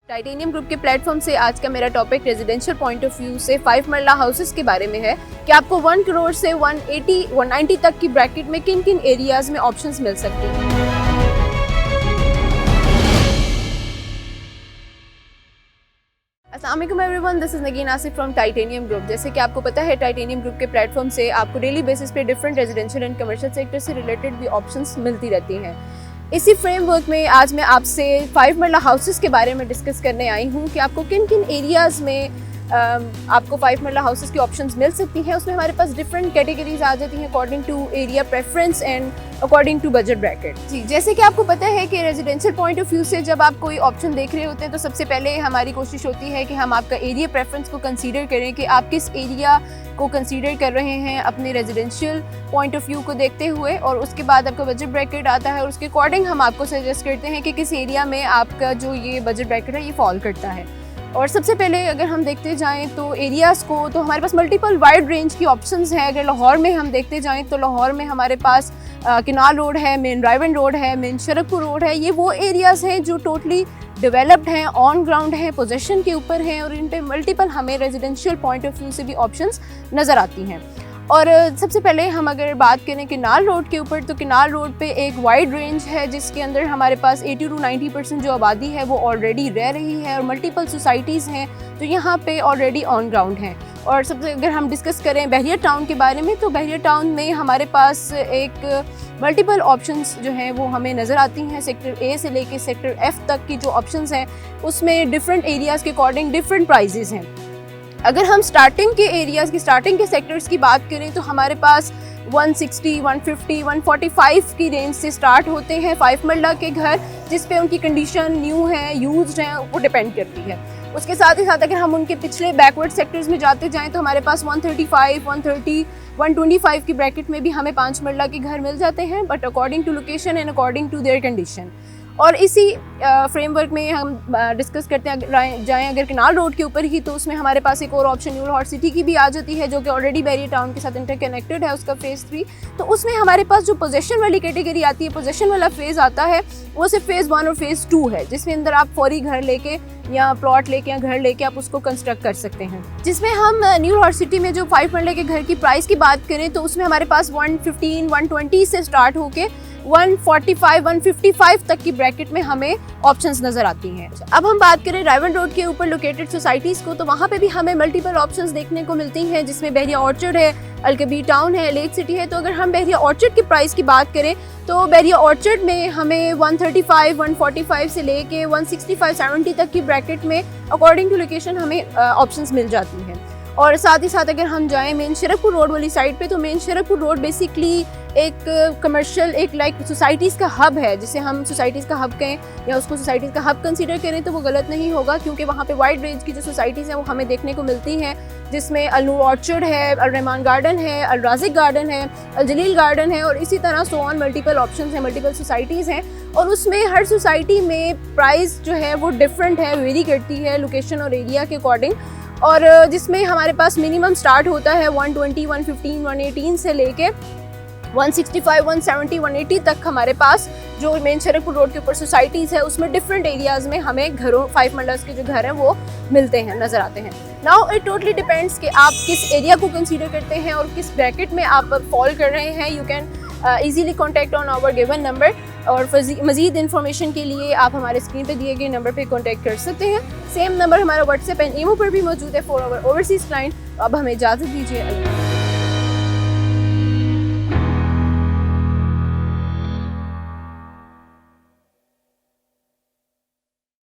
Titanium group के platform से आज का मेरा topic residential point of view से 5 मरला हाउसेस के बारे में है कि आपको 1 करोड़ से 190 तक की ब्रैकेट में किन किन एरियाज में ऑप्शंस मिल सकती हैं। अस्सलाम वालेकुम everyone, this is Nagin Asif from titanium group. जैसे कि आपको पता है, टाइटेनियम ग्रुप के प्लेटफॉर्म से आपको डेली बेसिस पे different residential and commercial sector से रिलेटेड भी ऑप्शंस मिलती रहती हैं। इसी फ्रेमवर्क में आज मैं आपसे 5 मरला हाउसेस के बारे में डिस्कस करने आई हूँ कि आपको किन किन एरियाज़ में आपको 5 मरला हाउसेस की ऑप्शंस मिल सकती हैं। उसमें हमारे पास डिफरेंट कैटेगरीज आ जाती हैं according to area preference and according to budget bracket. जी, जैसे कि आपको पता है कि रेजिडेंशियल पॉइंट ऑफ व्यू से जब आप कोई ऑप्शन देख रहे होते हैं तो सबसे पहले हमारी कोशिश होती है कि हम आपका एरिया प्रेफरेंस को कंसीडर करें कि आप किस एरिया को कंसीडर कर रहे हैं अपने रेजिडेंशियल पॉइंट ऑफ व्यू को देखते हुए, और उसके बाद आपका बजट ब्रैकेट आता है और उसके अकॉर्डिंग हम आपको सजेस्ट करते हैं कि किस एरिया में आपका जो ये बजट ब्रैकेट है ये फॉल करता है। और सबसे पहले अगर हम देखते जाएं तो एरियाज़ को, तो हमारे पास मल्टीपल वाइड रेंज की ऑप्शंस हैं। अगर लाहौर में हम देखते जाएं तो लाहौर में हमारे पास किनाल रोड है, मेन रायवन रोड है, मेन शरकपुर रोड है। ये वो एरियाज़ हैं जो टोटली डेवलप्ड हैं, ऑन ग्राउंड हैं, पोजीशन के ऊपर हैं और इन पे मल्टीपल हमें रेजिडेंशियल पॉइंट ऑफ व्यू से भी ऑप्शंस नज़र आती हैं। और सबसे पहले हम अगर बात करें किनाल रोड के ऊपर, तो किनाल रोड पे एक वाइड रेंज है जिसके अंदर हमारे पास 80 to 90% जो आबादी है वो ऑलरेडी रह रही है और मल्टीपल सोसाइटीज़ हैं तो यहाँ पे ऑलरेडी ऑन ग्राउंड हैं। और सबसे अगर हम डिस्कस करें बहरिया टाउन के बारे में, तो बहरिया टाउन में हमारे पास एक मल्टीपल ऑप्शंस जो हैं वो हमें नज़र आती हैं। सेक्टर ए से लेके सेक्टर एफ तक की जो ऑप्शंस हैं उसमें डिफरेंट एरियाज़ के अकॉर्डिंग डिफरेंट प्राइजेज़ हैं। अगर हम स्टार्टिंग के एरियाज़ की, स्टार्टिंग के सेक्टर्स की बात करें तो हमारे पास 160, 150, 145 की रेंज से स्टार्ट होते हैं 5 मरला के घर, जिस पे उनकी कंडीशन न्यू है, यूज्ड हैं, वो डिपेंड करती है। उसके साथ ही साथ अगर हम उनके पिछले बैकवर्ड सेक्टर्स में जाते जाएं तो हमारे पास 135, 130, 125 की ब्रैकेट में भी हमें 5 मरला के घर मिल जाते हैं, but according to location and according to their condition. और इसी फ्रेमवर्क में हम डिस्कस करते हैं जाएँ अगर किनाल रोड के ऊपर ही, तो उसमें हमारे पास एक और ऑप्शन न्यू लाहौर सिटी की भी आ जाती है जो कि ऑलरेडी बहरिया टाउन के साथ इंटरकनेक्टेड है, उसका फेज़ 3। तो उसमें हमारे पास जो पोजेशन वाली कैटेगरी आती है, पोजेशन वाला फेज़ आता है, वो सिर्फ फेज़ 1 और फेज़ 2 है, जिसमें अंदर आप फौरी घर लेके या प्लॉट लेके या घर लेके आप उसको कंस्ट्रक्ट कर सकते हैं। जिसमें हम न्यू लाहौर सिटी में जो 5 मरले के घर की प्राइस की बात करें तो उसमें हमारे पास 115, 120 से स्टार्ट होके 145, 155 तक की ब्रैकेट में हमें ऑप्शंस नज़र आती हैं। अब हम बात करें रायवन रोड के ऊपर लोकेटेड सोसाइटीज़ को, तो वहाँ पे भी हमें मल्टीपल ऑप्शंस देखने को मिलती हैं, जिसमें बहरिया ऑर्चर्ड है, अलकबीर टाउन है, लेक सिटी है। तो अगर हम बहरिया ऑर्चर्ड की प्राइस की बात करें तो बहरिया ऑर्चर्ड में हमें 135, 145 से लेके 165, 70 तक की ब्रैकेट में अकॉर्डिंग टू लोकेशन हमें ऑप्शंस मिल जाती हैं। और साथ ही साथ अगर हम जाएं मेन शरकपुर रोड वाली साइड पे, तो मेन शरकपुर रोड बेसिकली एक कमर्शियल, एक लाइक सोसाइटीज़ का हब है, जिसे हम सोसाइटीज़ का हब कहें या उसको सोसाइटीज़ का हब कंसीडर करें तो वो गलत नहीं होगा, क्योंकि वहाँ पे वाइड रेंज की जो सोसाइटीज़ हैं वो हमें देखने को मिलती हैं, जिसमें अल नूर ऑर्चर्ड है, अल रहमान गार्डन है, अल राजिक गार्डन है, अल जलील गार्डन है, और इसी तरह सो ऑन मल्टीपल ऑप्शंस हैं, मल्टीपल सोसाइटीज़ हैं। और उसमें हर सोसाइटी में प्राइस जो है वो डिफरेंट है, वेरी करती है लोकेशन और एरिया के अकॉर्डिंग। और जिसमें हमारे पास मिनिमम स्टार्ट होता है 120, 115, 118 से लेके 165, 170, 180 तक हमारे पास जो मेन शरकपुर रोड के ऊपर सोसाइटीज़ है उसमें डिफरेंट एरियाज़ में हमें घरों 5 मरलास के जो घर हैं वो मिलते हैं, नज़र आते हैं। नाउ इट टोटली डिपेंड्स कि आप किस एरिया को कंसीडर करते हैं और किस ब्रैकेट में आप फॉल कर रहे हैं। You can easily contact on our given number, और मज़ीद इन्फॉर्मेशन के लिए आप हमारे स्क्रीन पे दिए गए नंबर पे कॉन्टैक्ट कर सकते हैं। सेम नंबर हमारा व्हाट्सएप एंड ईमो पर भी मौजूद है फॉर आवर ओवरसीज़ क्लाइंट। अब हमें इजाज़त दीजिए।